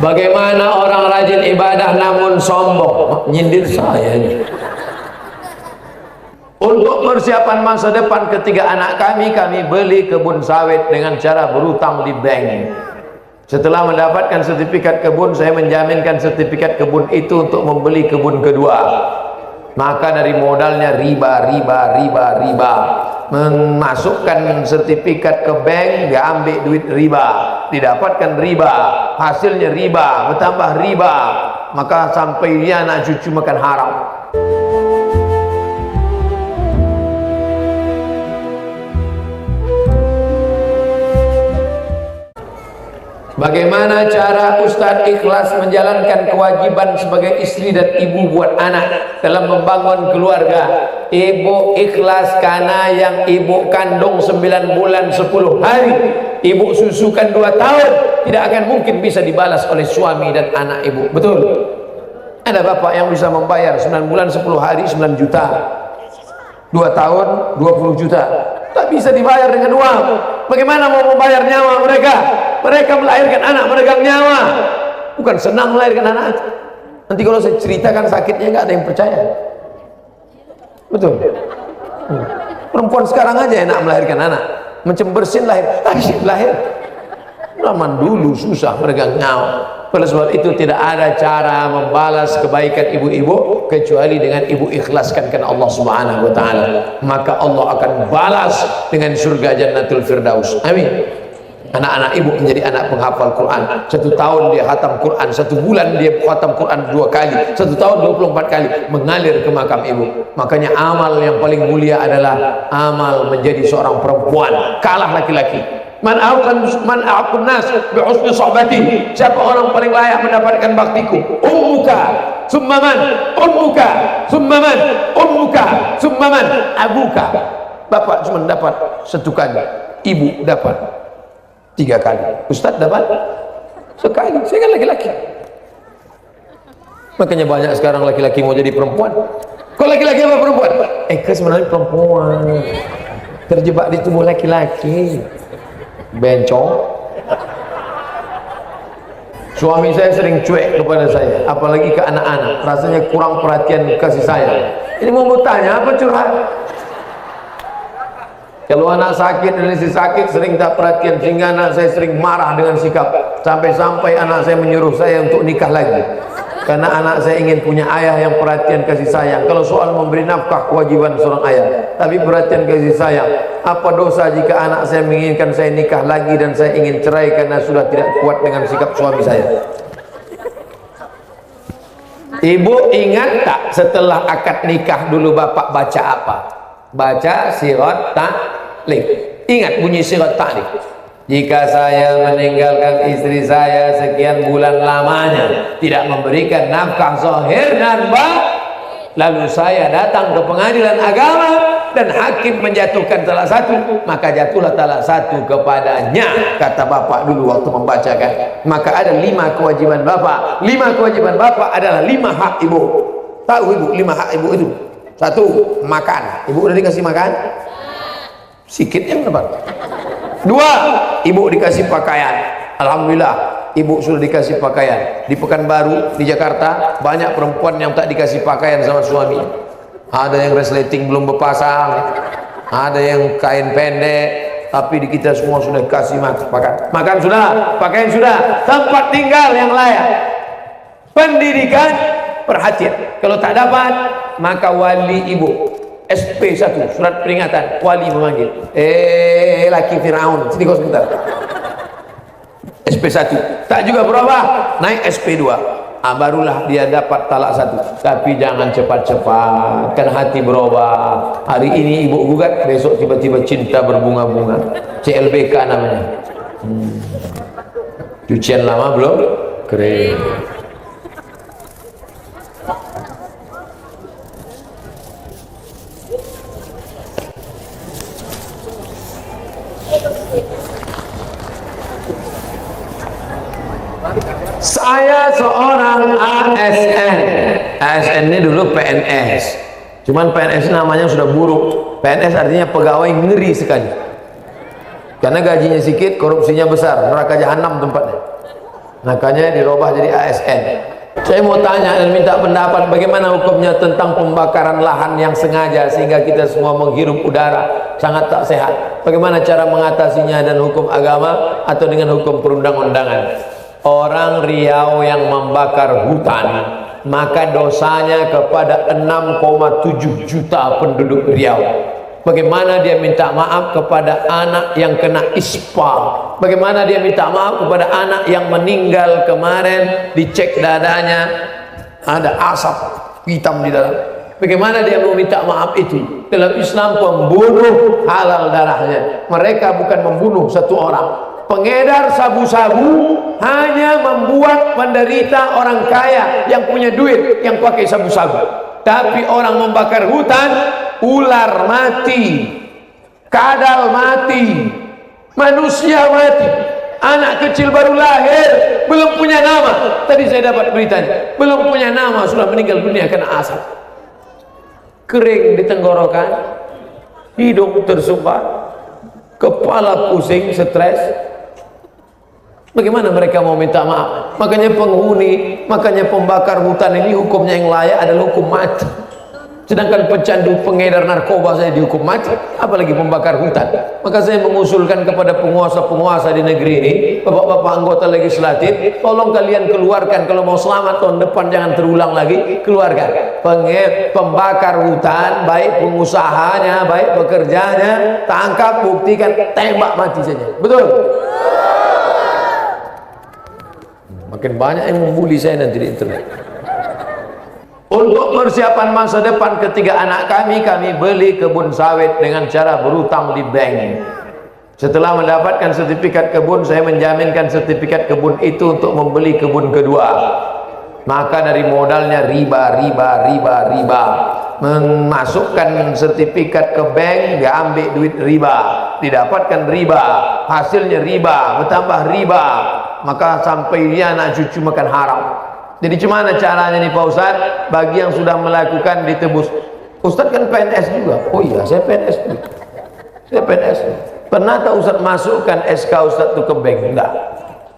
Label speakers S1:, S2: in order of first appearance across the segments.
S1: Bagaimana orang rajin ibadah namun sombong? Nyindir saya ini. Untuk persiapan masa depan ketiga anak kami beli kebun sawit dengan cara berutang di bank. Setelah mendapatkan sertifikat kebun, saya menjaminkan sertifikat kebun itu untuk membeli kebun kedua. Maka dari modalnya riba. Memasukkan sertifikat ke bank, diambil duit riba, didapatkan riba, hasilnya riba, bertambah riba, maka sampai dia anak cucu makan haram. Bagaimana cara Ustadz ikhlas menjalankan kewajiban sebagai istri dan ibu buat anak dalam membangun keluarga? Ibu ikhlas karena yang ibu kandung 9 bulan 10 hari, ibu susukan 2 tahun, tidak akan mungkin bisa dibalas oleh suami dan anak ibu. Betul? Ada bapak yang bisa membayar 9 bulan 10 hari 9 juta, 2 tahun 20 juta, tak bisa dibayar dengan uang. Bagaimana mau membayar nyawa mereka? Mereka melahirkan anak, meregang nyawa. Bukan senang melahirkan anak. Nanti kalau saya ceritakan sakitnya nggak ada yang percaya. Betul. Perempuan sekarang aja enak melahirkan anak, macam bersin lahir, lahir. Zaman dulu susah meregang nyawa. Oleh sebab itu tidak ada cara membalas kebaikan ibu-ibu kecuali dengan ibu ikhlaskan karena Allah Subhanahu wa taala. Maka Allah akan balas dengan surga Jannatul Firdaus. Amin. Anak-anak ibu menjadi anak penghafal Quran. 1 tahun dia khatam Quran, 1 bulan dia khatam Quran 2 kali, 1 tahun 24 kali mengalir ke makam ibu. Makanya amal yang paling mulia adalah amal menjadi seorang perempuan, kalah laki-laki. Man a'aqun nas bi husni sohbati. Siapa orang paling layak mendapatkan baktiku? Ummuka, summa man? Ummuka, summa man? Ummuka, summa man? Abuka. Bapak cuma dapat 1 kali, ibu dapat 3 kali, Ustaz dapat sekali. Saya kan laki-laki. Makanya banyak sekarang laki-laki mau jadi perempuan. Kok laki-laki apa perempuan? Sebenarnya perempuan terjebak di tubuh laki-laki. Bencong. Suami saya sering cuek kepada saya, apalagi ke anak-anak, rasanya kurang perhatian kasih sayang. Ini mau bertanya apa curhat? Kalau anak sakit dan istri sakit sering tak perhatian, sehingga anak saya sering marah dengan sikap, sampai-sampai anak saya menyuruh saya untuk nikah lagi karena anak saya ingin punya ayah yang perhatian kasih sayang. Kalau soal memberi nafkah kewajiban seorang ayah, tapi perhatian kasih sayang, apa dosa jika anak saya menginginkan saya nikah lagi dan saya ingin cerai karena sudah tidak kuat dengan sikap suami saya? Ibu ingat tak setelah akad nikah dulu bapak baca apa? Baca sirat ta'liq. Ingat bunyi sirat ta'liq? Jika saya meninggalkan istri saya sekian bulan lamanya, tidak memberikan nafkah zahir dan lalu saya datang ke pengadilan agama dan hakim menjatuhkan salah satu, maka jatuhlah salah satu kepadanya, kata bapak dulu waktu membacakan. Maka ada 5 kewajiban bapak. 5 kewajiban bapak adalah 5 hak ibu. Tahu ibu 5 hak ibu itu? 1, makan. Ibu udah dikasih makan? Sikitnya berapa? 2, ibu dikasih pakaian. Alhamdulillah, ibu sudah dikasih pakaian. Di Pekanbaru, di Jakarta, banyak perempuan yang tak dikasih pakaian sama suami. Ada yang resleting belum berpasang, ada yang kain pendek, tapi di kita semua sudah kasih makan. Makan sudah, pakaian sudah, tempat tinggal yang layak, pendidikan, perhatian. Kalau tak dapat, maka wali ibu SP1, surat peringatan, wali memanggil, laki Firaun, sini kau sebentar. SP1, tak juga berubah, naik SP2, barulah dia dapat talak 1. Tapi jangan cepat-cepat, kan hati berubah. Hari ini ibu gugat, besok tiba-tiba cinta berbunga-bunga. CLBK namanya. Cucian lama belum kering. Saya seorang ASN. ASN ini dulu PNS. Cuman PNS namanya sudah buruk. PNS artinya pegawai ngeri sekali. Karena gajinya sedikit, korupsinya besar, neraka jahanam tempatnya. makanya dirubah jadi ASN. Saya mau tanya dan minta pendapat, bagaimana hukumnya tentang pembakaran lahan yang sengaja sehingga kita semua menghirup udara sangat tak sehat? Bagaimana cara mengatasinya dan hukum agama atau dengan hukum perundang-undangan? Orang Riau yang membakar hutan, maka dosanya kepada 6,7 juta penduduk Riau. Bagaimana dia minta maaf kepada anak yang kena ispa? Bagaimana dia minta maaf kepada anak yang meninggal kemarin, dicek dadanya ada asap hitam di dalam? Bagaimana dia mau minta maaf itu? Dalam Islam pembunuh halal darahnya. Mereka bukan membunuh satu orang. Pengedar sabu-sabu hanya membuat menderita orang kaya yang punya duit yang pakai sabu-sabu. Tapi orang membakar hutan, ular mati, kadal mati, manusia mati, anak kecil baru lahir belum punya nama. Tadi saya dapat beritanya, belum punya nama sudah meninggal dunia kena asap. Kering di tenggorokan, hidung tersumbat, kepala pusing, stres. Bagaimana mereka mau minta maaf? Makanya penghuni, makanya pembakar hutan ini hukumnya yang layak adalah hukum mati. Sedangkan pecandu pengedar narkoba saya dihukum mati, apalagi pembakar hutan. Maka saya mengusulkan kepada penguasa-penguasa di negeri ini, bapak-bapak anggota legislatif, tolong kalian keluarkan, kalau mau selamat tahun depan jangan terulang lagi, keluarkan pembakar hutan, baik pengusahanya, baik pekerjanya, tangkap, buktikan, tembak mati saja. Betul? Makin banyak yang membuli saya nanti di internet. Untuk persiapan masa depan ketiga anak kami beli kebun sawit dengan cara berutang di bank. Setelah mendapatkan sertifikat kebun, saya menjaminkan sertifikat kebun itu untuk membeli kebun kedua. Maka dari modalnya riba. Memasukkan sertifikat ke bank, diambil duit riba, didapatkan riba, hasilnya riba, bertambah riba. Maka sampai dia anak cucu makan haram. Jadi gimana caranya nih Pak Ustaz? Bagi yang sudah melakukan ditebus. Ustaz kan PNS juga. Oh iya, saya PNS juga. Saya PNS. Pernah tak Ustaz masukkan SK Ustaz itu ke bank? Enggak.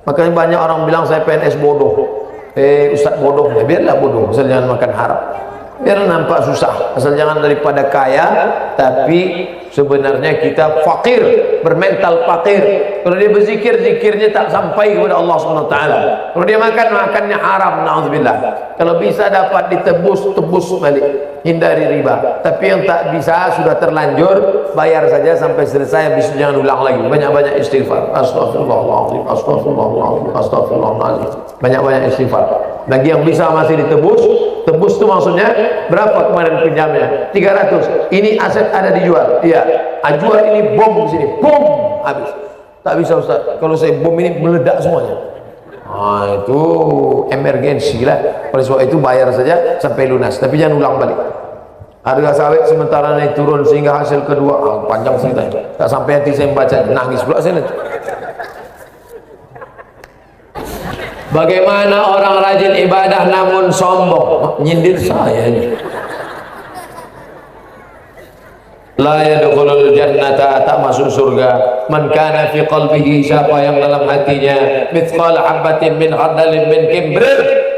S1: Makanya banyak orang bilang saya PNS bodoh. Ustaz bodoh, ya biarlah bodoh, asal jangan makan haram. Biar nampak susah, asal jangan daripada kaya tapi sebenarnya kita fakir, bermental fakir. Kalau dia berzikir, zikirnya tak sampai kepada Allah SWT. Kalau dia makan, makannya haram, na'udzubillah. Kalau bisa dapat ditebus, tebus balik, hindari riba. Tapi yang tak bisa, sudah terlanjur, bayar saja sampai selesai, habis itu jangan ulang lagi. Banyak-banyak istighfar. Astaghfirullahaladzim, astaghfirullahaladzim, astaghfirullahaladzim. Banyak-banyak istighfar. Bagi yang bisa masih ditebus, tebus itu maksudnya berapa kemarin pinjamnya? 300. Ini aset ada dijual. Iya. Jual ini bom di sini. Bom, habis. Tak bisa Ustaz. Kalau saya bom ini meledak semuanya. Nah, itu emergensi lah. Oleh sebab itu bayar saja sampai lunas. Tapi jangan ulang balik. Harga sawit sementara naik turun sehingga hasil kedua panjang ceritanya. Tak sampai hati saya membaca, nangis pula saya nanti. Bagaimana orang rajin ibadah namun sombong? Nyindir saya ini. La yadkhulul jannata, tak masuk surga man kana fi qalbihi, siapa yang dalam hatinya mithqal habatin min khardalin min kibr,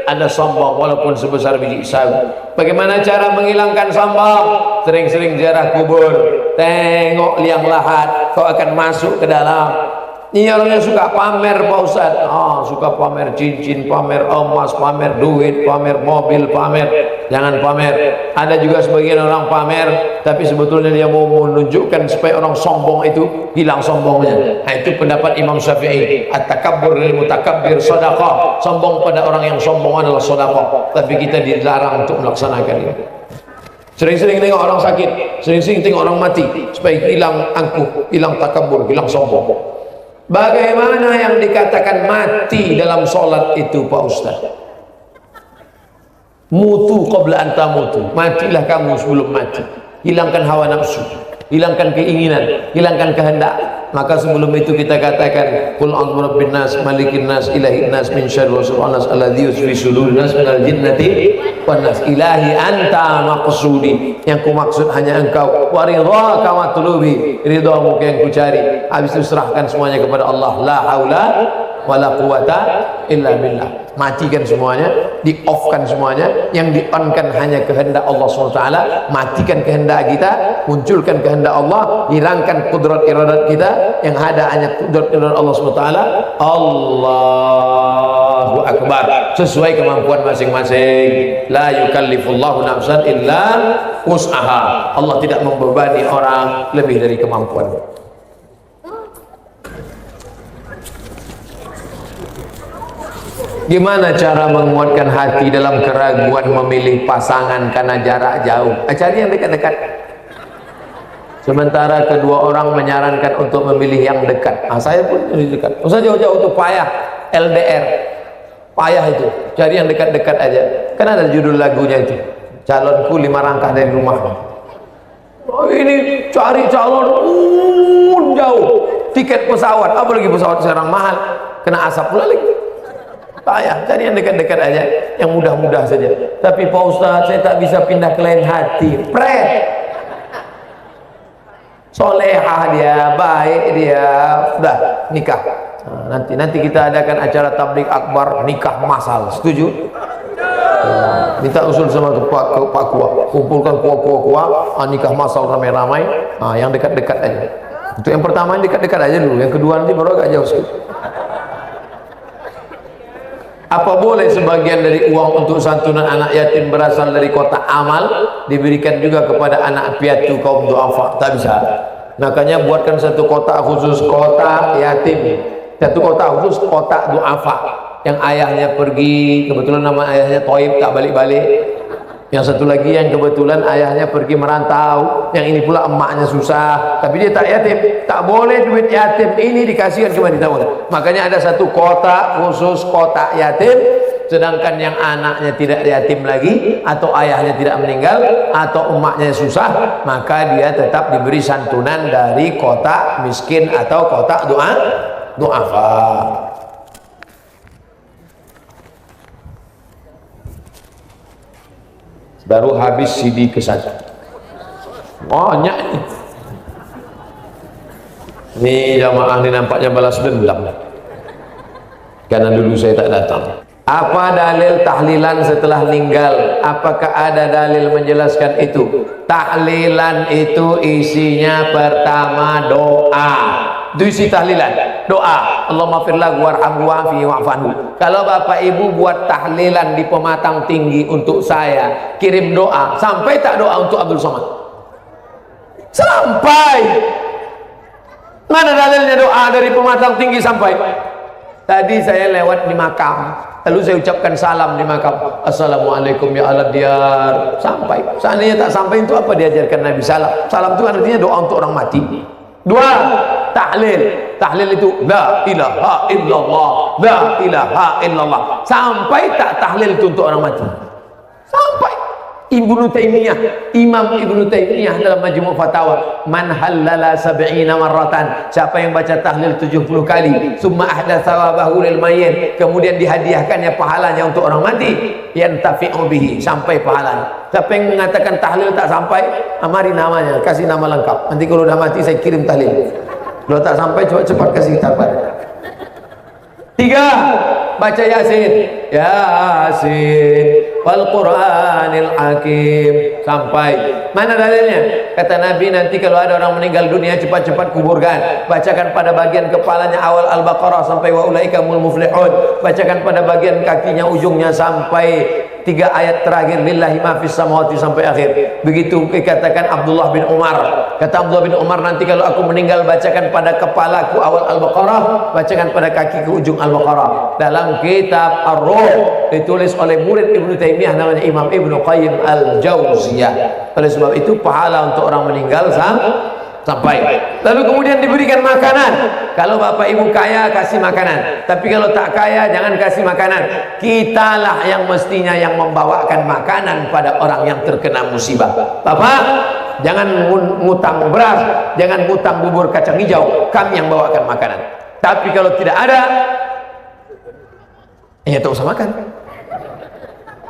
S1: ada sombong walaupun sebesar biji sawi. Bagaimana cara menghilangkan sombong? Sering-sering ziarah kubur, tengok liang lahat, kau akan masuk ke dalam. Ini orang yang suka pamer Pak Ustaz. Suka pamer cincin, pamer emas, pamer duit, pamer mobil, pamer. Jangan pamer. Ada juga sebagian orang pamer, tapi sebetulnya dia mau menunjukkan supaya orang sombong itu hilang sombongnya. Nah, itu pendapat Imam Syafi'i. At-takabbur lil mutakabbir shadaqah. Sombong pada orang yang sombong adalah sedekah. Tapi kita dilarang untuk melaksanakan itu. Sering-sering tengok orang sakit, sering-sering tengok orang mati, supaya hilang angkuh, hilang takabur, hilang sombong. Bagaimana yang dikatakan mati dalam solat itu Pak Ustaz? Mutu qabla anta mutu. Matilah kamu sebelum mati. Hilangkan hawa nafsu, hilangkan keinginan, hilangkan kehendak. Maka sebelum itu kita katakan qul a'udzu birabbin nas, malikin nas, ilahin nas, min syarri waswasil nas alladzi yuwaswisu fi sudurin nas minal jinnati wan nas. Ilahi anta maqsudi, yang ku maksud hanya engkau, wa ridhaka matlubi, ridhamu yang ku cari. Habis itu serahkan semuanya kepada Allah. La haula wala quwata illa billah. Matikan semuanya, di off-kan semuanya, yang di on-kan hanya kehendak Allah SWT. Matikan kehendak kita, munculkan kehendak Allah, hilangkan kudrat iradat kita, yang ada hanya kudrat iradat Allah SWT. Allahu Akbar, sesuai kemampuan masing-masing. La yukallifullahu nafsan illa wus'aha. Allah tidak membebani orang lebih dari kemampuan. Gimana cara menguatkan hati dalam keraguan memilih pasangan karena jarak jauh? Cari yang dekat-dekat. Sementara kedua orang menyarankan untuk memilih yang dekat. Saya pun lebih dekat. Usah jauh-jauh itu payah. LDR payah itu. Cari yang dekat-dekat aja. Kan ada judul lagunya itu. Calonku 5 langkah dari rumah. Oh, ini cari calon jauh. Tiket pesawat, apalagi pesawat sekarang mahal. Kena asap pula lagi. Payah, cari yang dekat-dekat aja, yang mudah-mudah saja. Tapi Pak Ustaz, saya tak bisa pindah ke lain hati. Pret, solehah dia, baik dia, sudah nikah. Nah, nanti kita adakan acara tabligh akbar nikah masal. Setuju? Minta usul sama Pak Kuah, kumpulkan kuah, nikah masal ramai-ramai. Yang dekat-dekat aja. Untuk yang pertama yang dekat-dekat aja dulu, yang kedua nanti baru agak jauh sedikit. Apa boleh sebagian dari uang untuk santunan anak yatim berasal dari kotak amal diberikan juga kepada anak piatu kaum duafa? Tak bisa. Makanya buatkan satu kotak khusus kotak yatim, satu kotak khusus kotak duafa. Yang ayahnya pergi, kebetulan nama ayahnya Toib, tak balik-balik. Yang satu lagi yang kebetulan ayahnya pergi merantau, yang ini pula emaknya susah, tapi dia tak yatim. Tak boleh duit yatim ini dikasihkan kepada kita, boleh. Makanya ada satu kotak khusus kotak yatim. Sedangkan yang anaknya tidak yatim lagi, atau ayahnya tidak meninggal, atau emaknya susah, maka dia tetap diberi santunan dari kotak miskin atau kotak duafa. Baru habis CD ke-1. Banyak nih. Ini jamaah ini nampaknya balas dendam. Karena dulu saya tak datang. Apa dalil tahlilan setelah meninggal? Apakah ada dalil menjelaskan itu? Tahlilan itu isinya pertama doa. Itu isi tahlilan, doa. Allahumma firlahu warhamhu wa'afihi wa'fanhu. Kalau bapak ibu buat tahlilan di Pematang Tinggi untuk saya, kirim doa. Sampai tak doa untuk Abdul Somad? Sampai. Mana dalilnya doa dari Pematang Tinggi sampai? Tadi saya lewat di makam, lalu saya ucapkan salam di makam. Assalamualaikum ya ala diyar. Sampai. Seandainya tak sampai, itu apa diajarkan Nabi salam? Salam itu artinya doa untuk orang mati. Dua, tahlil. Tahlil itu la ilaha illallah, la ilaha illallah. Sampai tak tahlil itu untuk orang mati? Sampai. Ibnu Taimiyah, Imam Ibnu Taimiyah dalam Majmu' Fatawa, man halala 70 marratan, siapa yang baca tahlil 70 kali, summa ahdatsa thawabahu lil mayyit, kemudian dihadiahkannya pahalanya untuk orang mati, yantafi'u bihi, sampai pahalanya. Siapa yang mengatakan tahlil tak sampai, mari namanya, kasih nama lengkap. Nanti kalau udah mati saya kirim tahlil. Kalau tak sampai cepat kasih kabar. Tiga, baca Yasin. Yasin wal Qur'anil Hakim. Sampai. Mana dalilnya? Kata Nabi, nanti kalau ada orang meninggal dunia, cepat-cepat kuburkan. Bacakan pada bagian kepalanya awal Al-Baqarah sampai wa ulaikamul muflihun. Bacakan pada bagian kakinya ujungnya sampai 3 ayat terakhir, lillahi ma fis samawati sampai akhir. Begitu dikatakan Abdullah bin Umar. Kata Abdullah bin Umar, nanti kalau aku meninggal, bacakan pada kepalaku awal Al-Baqarah, bacakan pada kakiku ujung Al-Baqarah. Dalam kitab Ar-Ruh ditulis oleh murid Ibnu Taimiyah namanya Imam Ibnu Qayyim Al-Jauziyah. Oleh sebab itu pahala untuk orang meninggal sampai. Lalu kemudian diberikan makanan. Kalau bapak ibu kaya kasih makanan, tapi kalau tak kaya jangan kasih makanan. Kitalah yang mestinya yang membawakan makanan pada orang yang terkena musibah. Bapak jangan ngutang beras, jangan ngutang bubur kacang hijau, kami yang bawakan makanan. Tapi kalau tidak ada, ya tak usah makan.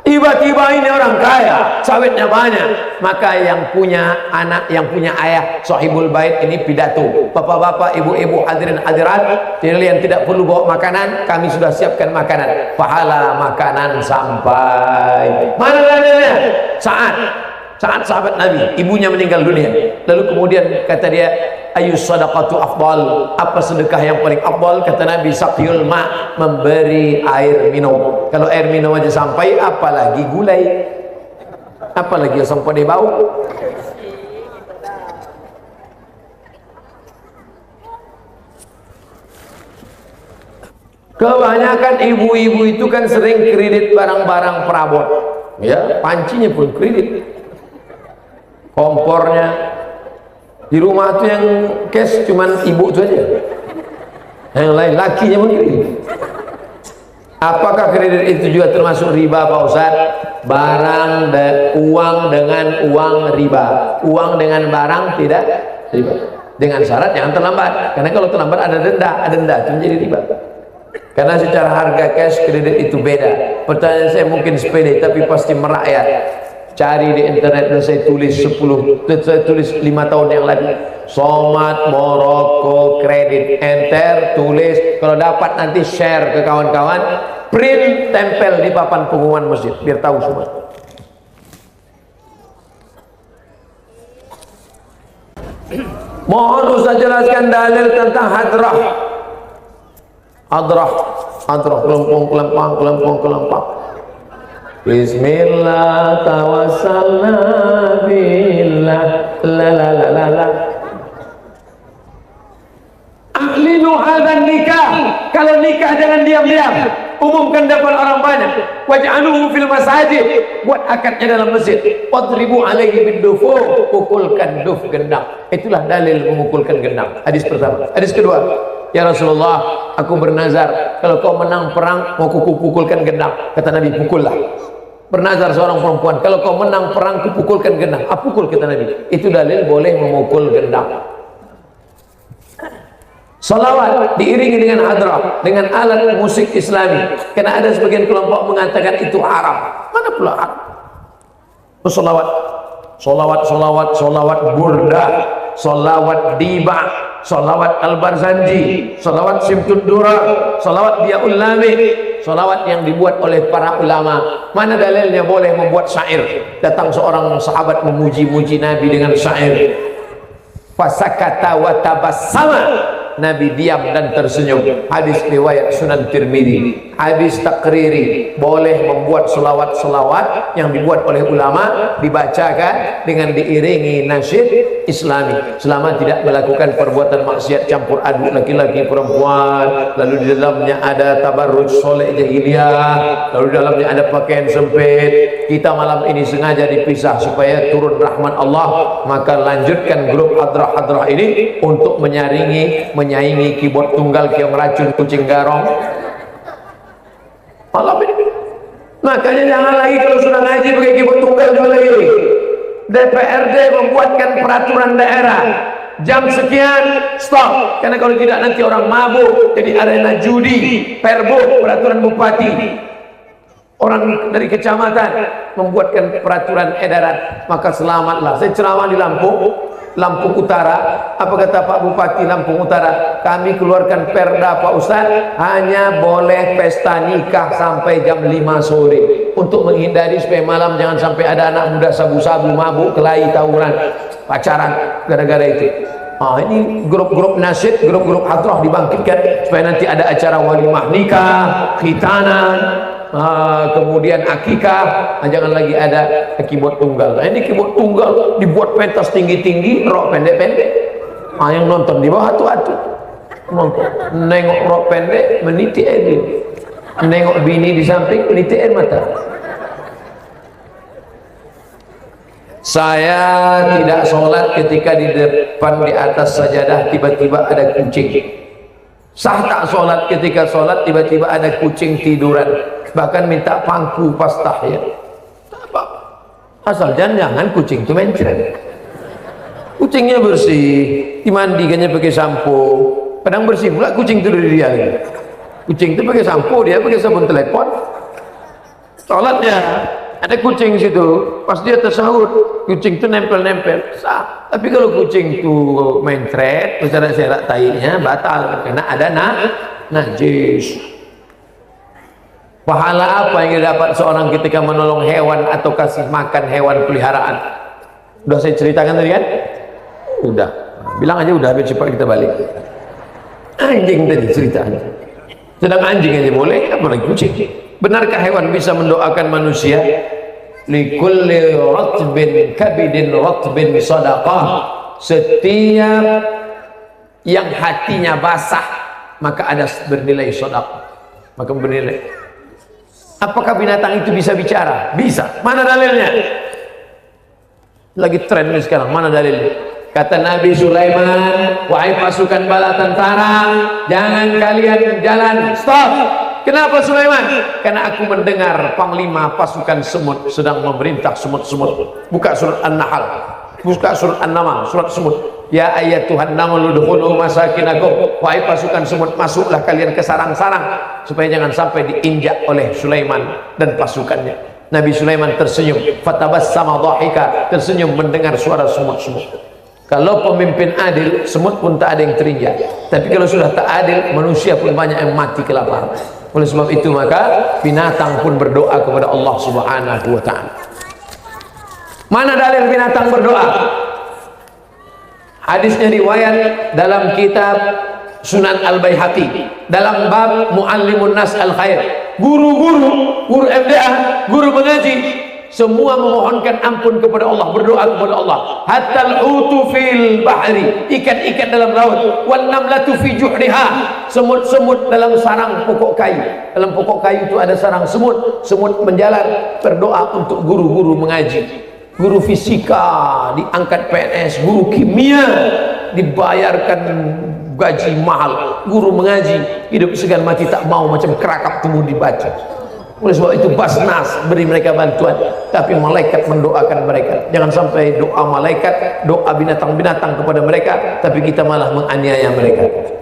S1: Tiba-tiba ini orang kaya, sawitnya banyak, maka yang punya anak, yang punya ayah, sahibul bait ini pidato. Bapak-bapak, ibu-ibu, hadirin hadirat, yang tidak perlu bawa makanan, kami sudah siapkan makanan. Pahala makanan sampai. Mana dalilnya? Saat sahabat Nabi, ibunya meninggal dunia. Lalu kemudian kata dia, ayus sadaqatu afdal, apa sedekah yang paling afdal? Kata Nabi, saqyul ma, memberi air minum. Kalau air minum aja sampai, apalagi gulai, apalagi sampai dia bau. Kebanyakan ibu-ibu itu kan sering kredit barang-barang perabot, ya, pancinya pun kredit, kompornya. Di rumah tuh yang cash cuman ibu itu aja, yang lain lakinya pun kredit. Apakah kredit itu juga termasuk riba Pak Ustaz? Barang uang dengan uang riba, uang dengan barang tidak riba, dengan syarat jangan terlambat. Karena kalau terlambat ada denda itu menjadi riba. Karena secara harga cash kredit itu beda. Pertanyaan saya mungkin sepele tapi pasti merakyat. Cari di internet dan saya tulis 5 tahun yang lalu, Somad Moroko kredit, enter, tulis. Kalau dapat nanti share ke kawan-kawan, print, tempel di papan pengumuman masjid biar tahu semua. Mohon Ustaz jelaskan dalil tentang hadrah. Hadrah kelempang. Bismillah tawassalna billah la la la la la. Ahlinu hadzal nikah. Kalau nikah jangan diam-diam, umumkan depan orang banyak. Waj'aluhu fil masajid, buat akadnya dalam masjid. Wadribu alaihi bidufur, pukulkan duf gendang. Itulah dalil memukulkan gendang. Hadis pertama. Hadis kedua, ya Rasulullah, aku bernazar kalau kau menang perang mau kuku pukulkan gendang. Kata Nabi, pukullah. Bernazar seorang perempuan, kalau kau menang perang kupukulkan gendang. Pukul, kata Nabi. Itu dalil boleh memukul gendang. Salawat diiringi dengan hadrah, dengan alat musik Islami. Karena ada sebagian kelompok mengatakan itu haram. Mana pula haram? Salawat burda, salawat diba, salawat al-barzanji, salawat simtud durar, salawat diaul lami, salawat yang dibuat oleh para ulama. Mana dalilnya boleh membuat syair? Datang seorang sahabat memuji-muji Nabi dengan syair. Fasakata wa tabassama, Nabi diam dan tersenyum. Hadis riwayat Sunan Tirmidzi. Hadis takriri, boleh membuat selawat-selawat yang dibuat oleh ulama, dibacakan dengan diiringi nasyid Islami, selama tidak melakukan perbuatan maksiat campur aduk laki-laki perempuan. Lalu di dalamnya ada tabarruj soleh jahiliyah, lalu di dalamnya ada pakaian sempit. Kita malam ini sengaja dipisah supaya turun rahmat Allah. Maka lanjutkan grup hadrah-hadrah ini untuk menyaingi keyboard tunggal yang meracun kucing garong malam ini. Makanya jangan lagi kalau sudah ngaji pakai keyboard tunggal juga lagi. DPRD membuatkan peraturan daerah, jam sekian stop, karena kalau tidak nanti orang mabuk jadi arena judi. Perbu, peraturan bupati, orang dari kecamatan membuatkan peraturan edaran. Maka selamatlah. Saya ceramah di Lampung Utara. Apa kata Pak Bupati Lampung Utara? Kami keluarkan perda Pak Ustaz, hanya boleh pesta nikah sampai jam 5 sore, untuk menghindari supaya malam jangan sampai ada anak muda sabu-sabu, mabuk, kelahi, tawuran, pacaran gara-gara itu. Ini grup-grup nasyid, grup-grup hadrah dibangkitkan supaya nanti ada acara walimah nikah, khitanan, kemudian akikah. Jangan lagi ada keyboard tunggal. Ini keyboard tunggal dibuat pentas tinggi-tinggi, rok pendek-pendek. Yang nonton di bawah hatu-hatu, nengok rok pendek meniti air, nengok bini di samping meniti air mata. Saya tidak sholat ketika depan di atas sajadah tiba-tiba ada kucing. Sah tak sholat? Ketika sholat tiba-tiba ada kucing tiduran, bahkan minta pangku pas tahiyat. Tak apa, asal jangan kucing itu mencret. Kucingnya bersih, dimandikannya pakai sampo, kadang bersih pula kucing itu dari dia. Kucing itu pakai sampo, dia pakai sabun telepon. Sholatnya ada kucing situ, pas dia tersahur kucing itu nempel-nempel, sah. Tapi kalau kucing itu mencret, serak tainya batal karena ada najis. Pahala apa yang didapat seorang ketika menolong hewan atau kasih makan hewan peliharaan? Udah saya ceritakan tadi kan? Udah, bilang aja udah, biar cepat kita balik. Anjing tadi ceritanya, sedang anjing aja boleh, apalagi kucing. Benarkah hewan bisa mendoakan manusia? Likulli ratbin kabidin ratbin sadaqah. Setiap yang hatinya basah maka ada bernilai sedekah, maka bernilai. Apakah binatang itu bisa bicara? Bisa. Mana dalilnya? Lagi tren nih sekarang, mana dalilnya? Kata Nabi Sulaiman, wahai pasukan bala tentara, jangan kalian jalan, stop. Kenapa Sulaiman? Karena aku mendengar panglima pasukan semut sedang memerintah semut-semut. Buka surat An-Nahl, buka surat An-Naml, surat semut. Ya ayyatuhan namlu udkhulu masakinakum, wahai pasukan semut, masuklah kalian ke sarang-sarang, supaya jangan sampai diinjak oleh Sulaiman dan pasukannya. Nabi Sulaiman tersenyum, fatabassama dhahika, tersenyum mendengar suara semut-semut. Kalau pemimpin adil, semut pun tak ada yang terinjak. Tapi kalau sudah tak adil, manusia pun banyak yang mati kelaparan. Oleh sebab itu maka binatang pun berdoa kepada Allah Subhanahu wa ta'ala. Mana dalil binatang berdoa? Hadisnya riwayat dalam kitab Sunan Al-Baihaqi, dalam bab Muallimun Nas Al-Khair. Guru MDA, guru mengaji, semua memohonkan ampun kepada Allah, berdoa kepada Allah. Hatta al-hutu fil bahri, ikan-ikan dalam laut, wan namlatu fi juhriha, semut-semut dalam sarang pokok kayu. Dalam pokok kayu itu ada sarang semut. Semut menjalar berdoa untuk guru-guru mengaji. Guru fisika diangkat PNS, guru kimia dibayarkan gaji mahal, guru mengaji hidup segan mati tak mau, macam kerakap tumbuh dibaca. Oleh sebab itu Basnas beri mereka bantuan, tapi malaikat mendoakan mereka. Jangan sampai doa malaikat, doa binatang-binatang kepada mereka, tapi kita malah menganiaya mereka.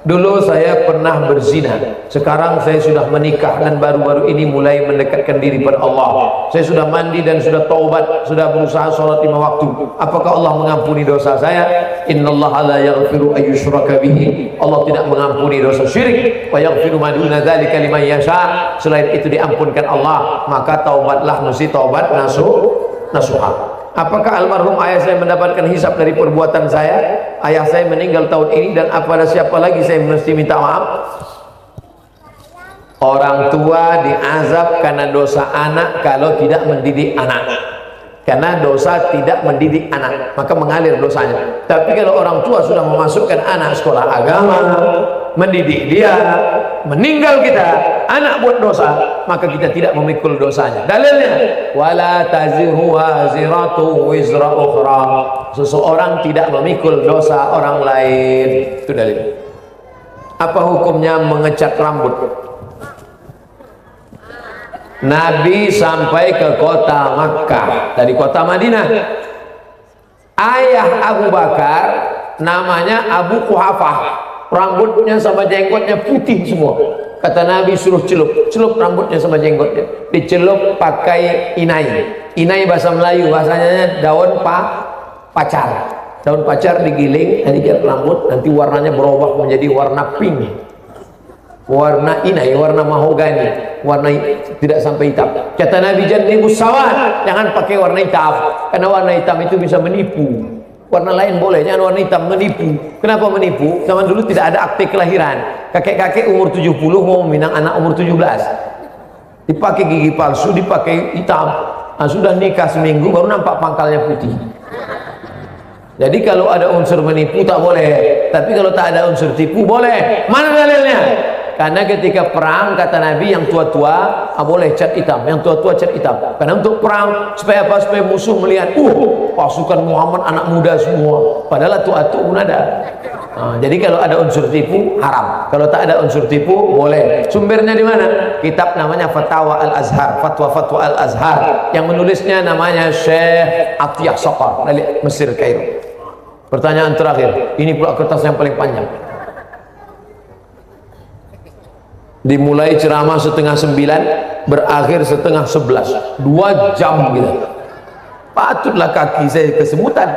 S1: Dulu saya pernah berzina, sekarang saya sudah menikah dan baru-baru ini mulai mendekatkan diri pada Allah. Saya sudah mandi dan sudah taubat, sudah berusaha sholat 5 waktu. Apakah Allah mengampuni dosa saya? Innallaha la yaghfiru ayyushraka bihi. Allah tidak mengampuni dosa syirik. Wa yaghfiru ma duna dzalika liman yasha. Selain itu diampunkan Allah, maka taubatlah, mesti taubat nasuha. Apakah almarhum ayah saya mendapatkan hisab dari perbuatan saya? Ayah saya meninggal tahun ini, dan apa ada siapa lagi saya mesti minta maaf? Orang tua diazab karena dosa anak kalau tidak mendidik anak. Karena dosa tidak mendidik anak, maka mengalir dosanya. Tapi kalau orang tua sudah memasukkan anak sekolah agama, mendidik dia, meninggal kita, anak buat dosa, maka kita tidak memikul dosanya. Dalilnya, wala taziru waziratu wizra ukhra. Seseorang tidak memikul dosa orang lain. Itu dalil. Apa hukumnya mengecat rambut? Nabi sampai ke kota Makkah dari kota Madinah. Ayah Abu Bakar namanya Abu Quhafah, rambutnya sama jenggotnya putih semua. Kata Nabi suruh celup rambutnya sama jenggotnya. Dicelup pakai inai. Inai bahasa Melayu, bahasanya daun pacar. Daun pacar digiling, diikat rambut, nanti warnanya berubah menjadi warna pink. Warna inai, warna mahogani, warna tidak sampai hitam. Kata Nabi, jannibus sawad, jangan pakai warna hitam, karena warna hitam itu bisa menipu. Warna lain boleh, jangan warna hitam, menipu. Kenapa menipu? Zaman dulu tidak ada akte kelahiran. Kakek-kakek umur 70 mau meminang anak umur 17, dipakai gigi palsu, dipakai hitam. Nah, sudah nikah seminggu baru nampak pangkalnya putih. Jadi kalau ada unsur menipu tak boleh, tapi kalau tak ada unsur tipu boleh. Mana dalilnya? Karena ketika perang kata Nabi yang tua-tua boleh cat hitam, yang tua-tua cat hitam. Karena untuk perang supaya apa? Supaya musuh melihat, pasukan Muhammad anak muda semua. Padahal tua-tua pun ada. Jadi kalau ada unsur tipu haram. Kalau tak ada unsur tipu boleh. Sumbernya di mana? Kitab namanya Fatwa Al-Azhar, Fatwa Al-Azhar. Yang menulisnya namanya Syekh Atiyah Saqar dari Mesir, Kairo. Pertanyaan terakhir, ini pula kertas yang paling panjang. Dimulai ceramah 8:30, berakhir 10:30, 2 jam gitu. Patutlah kaki saya kesemutan.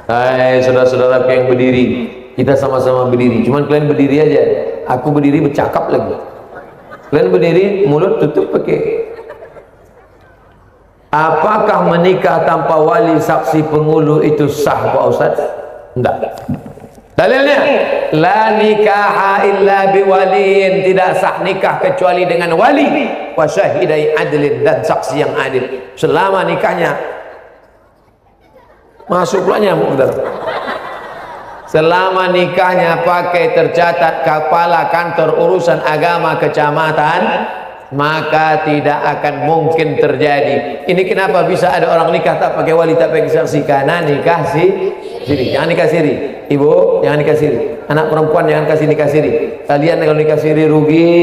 S1: Hai saudara-saudara yang berdiri, kita sama-sama berdiri. Cuman kalian berdiri aja, aku berdiri bercakap lagi. Kalian berdiri, mulut tutup pakai. Apakah menikah tanpa wali saksi penghulu itu sah Pak Ustaz? Enggak. Dalilnya, la nikaha illa biwaliin, tidak sah nikah kecuali dengan wali, wa syahidai adlin, dan saksi yang adil. Selama nikahnya masuk pula nyamuk. Selama nikahnya pakai tercatat kepala kantor urusan agama kecamatan, maka tidak akan mungkin terjadi. Ini kenapa bisa ada orang nikah tak pakai wali, tak pakai saksi? Karena nikah siri. Jangan nikah siri, ibu, jangan nikah siri. Anak perempuan jangan kasih nikah siri. Kalian kalau nikah siri rugi,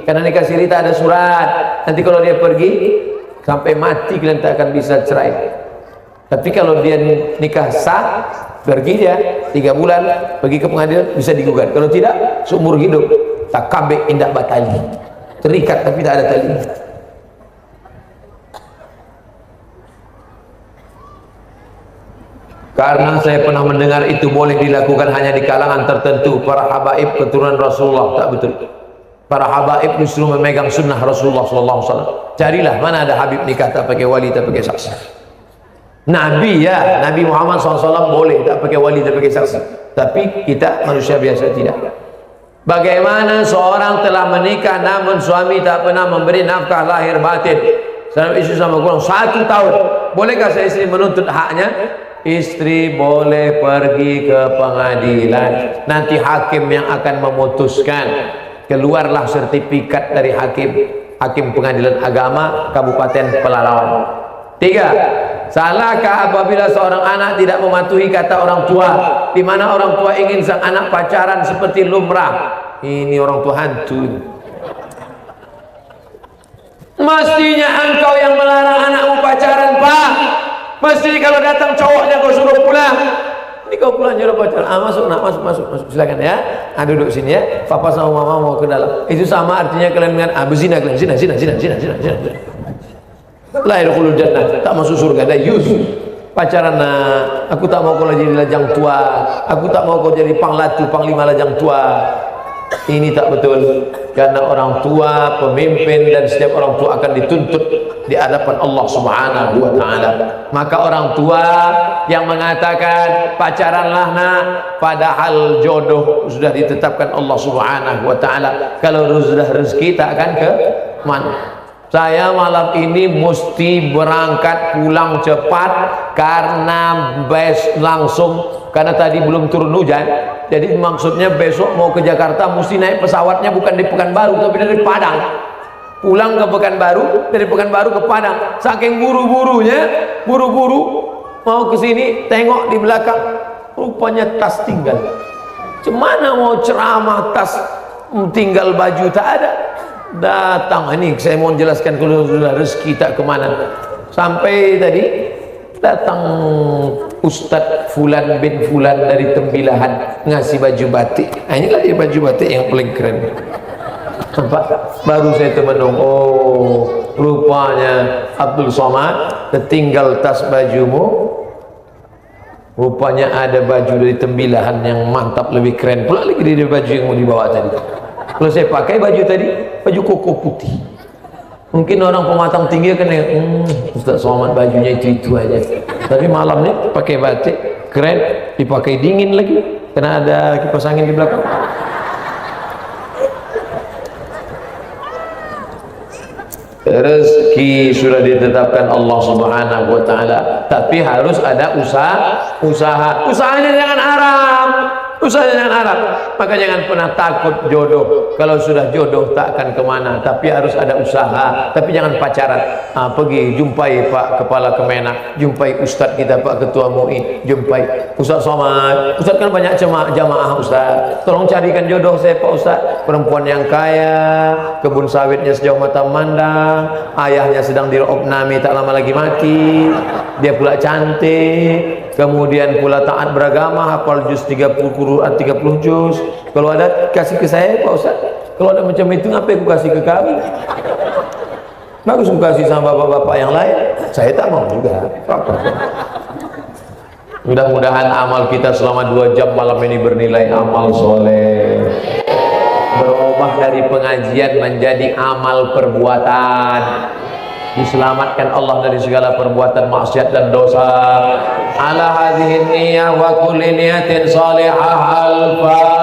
S1: karena nikah siri tak ada surat. Nanti kalau dia pergi sampai mati kalian tak akan bisa cerai. Tapi kalau dia nikah sah, pergi dia 3 bulan, pergi ke pengadilan, bisa digugat. Kalau tidak, seumur hidup tak kabeh indak batali. Terikat tapi tak ada tali. Karena saya pernah mendengar itu boleh dilakukan hanya di kalangan tertentu, para habaib keturunan Rasulullah. Tak betul. Para habaib justru memegang sunnah Rasulullah SAW. Carilah mana ada habib nikah tak pakai wali, tak pakai saksi. Nabi ya, Nabi Muhammad SAW boleh tak pakai wali, tak pakai saksi. Tapi kita manusia biasa tidak. Bagaimana seorang telah menikah namun suami tak pernah memberi nafkah lahir batin? Saya istri sama kurang 1 tahun. Bolehkah saya istri menuntut haknya? Istri boleh pergi ke pengadilan. Nanti hakim yang akan memutuskan. Keluarlah sertifikat dari hakim pengadilan agama Kabupaten Pelalawan. 3. Salahkah apabila seorang anak tidak mematuhi kata orang tua, di mana orang tua ingin sang anak pacaran seperti lumrah? Ini orang tua hantu. Mestinya engkau yang melarang anakmu pacaran, Pak. Mesti kalau datang cowoknya kau suruh pulang. Ini kau pulang nyuruh pacaran. Masuk nak, masuk. Silakan ya. Duduk sini ya. Papa sama mama mau ke dalam. Itu sama artinya kalian dengan berzina kalian. Zina. La yadkhulul jannah, tak masuk surga. Dayus. Pacaran nak. Aku tak mau kau jadi lajang tua. Aku tak mau kau jadi panglatu, panglima lajang tua. Ini tak betul. Karena orang tua, pemimpin, dan setiap orang tua akan dituntut di hadapan Allah Subhanahu wa ta'ala. Maka orang tua yang mengatakan pacaranlah nak, padahal jodoh sudah ditetapkan Allah Subhanahu wa ta'ala. Kalau sudah rezeki tak akan ke mana. Saya malam ini mesti berangkat pulang cepat karena karena tadi belum turun hujan. Jadi maksudnya besok mau ke Jakarta mesti naik pesawatnya bukan di Pekanbaru tapi dari Padang. Pulang ke Pekanbaru, dari Pekanbaru ke Padang. Saking buru-buru mau ke sini, tengok di belakang rupanya tas tinggal. Cemana mau ceramah tas tinggal baju tak ada. Datang ini saya mau jelaskan kalau sudah rezeki tak kemana. Sampai tadi datang Ustadz Fulan bin Fulan dari Tembilahan ngasih baju batik. Inilah baju batik yang paling keren. Nampak? Baru saya termenung. Oh, rupanya Abdul Somad, tertinggal tas bajumu. Rupanya ada baju dari Tembilahan yang mantap, lebih keren pula lagi dari baju yang mau dibawa tadi. Kalau saya pakai baju tadi, baju koko putih. Mungkin orang pematang tinggi kan Ustaz Somad bajunya itu aja. Tapi malam ini pakai batik, keren, dipakai dingin lagi karena ada kipas angin di belakang. Rezeki sudah ditetapkan Allah Subhanahu wa ta'ala, tapi harus ada usaha. Usahanya jangan haram. Usaha jangan harap. Maka jangan pernah takut jodoh. Kalau sudah jodoh tak akan kemana. Tapi harus ada usaha. Tapi jangan pacaran. Pergi jumpai Pak Kepala Kemenak, jumpai Ustadz kita Pak Ketua MUI, jumpai Ustadz Somad. Ustadz kan banyak jamaah Ustadz. Tolong carikan jodoh saya Pak Ustadz. Perempuan yang kaya, kebun sawitnya sejauh mata memandang, ayahnya sedang diopnami tak lama lagi mati, dia pula cantik, kemudian pula taat beragama, hafal juz 30 Quran 30 juz. Kalau ada kasih ke saya Pak Ustaz. Kalau ada macam itu ngapain aku kasih ke kamu? Bagus aku kasih sama bapak-bapak yang lain. Saya tak mau juga. Mudah-mudahan amal kita selama 2 jam malam ini bernilai amal soleh, berubah dari pengajian menjadi amal perbuatan, diselamatkan Allah dari segala perbuatan maksiat dan dosa. Ala hadhihi niyyah wa kulli niyatin salihah al-fatihah.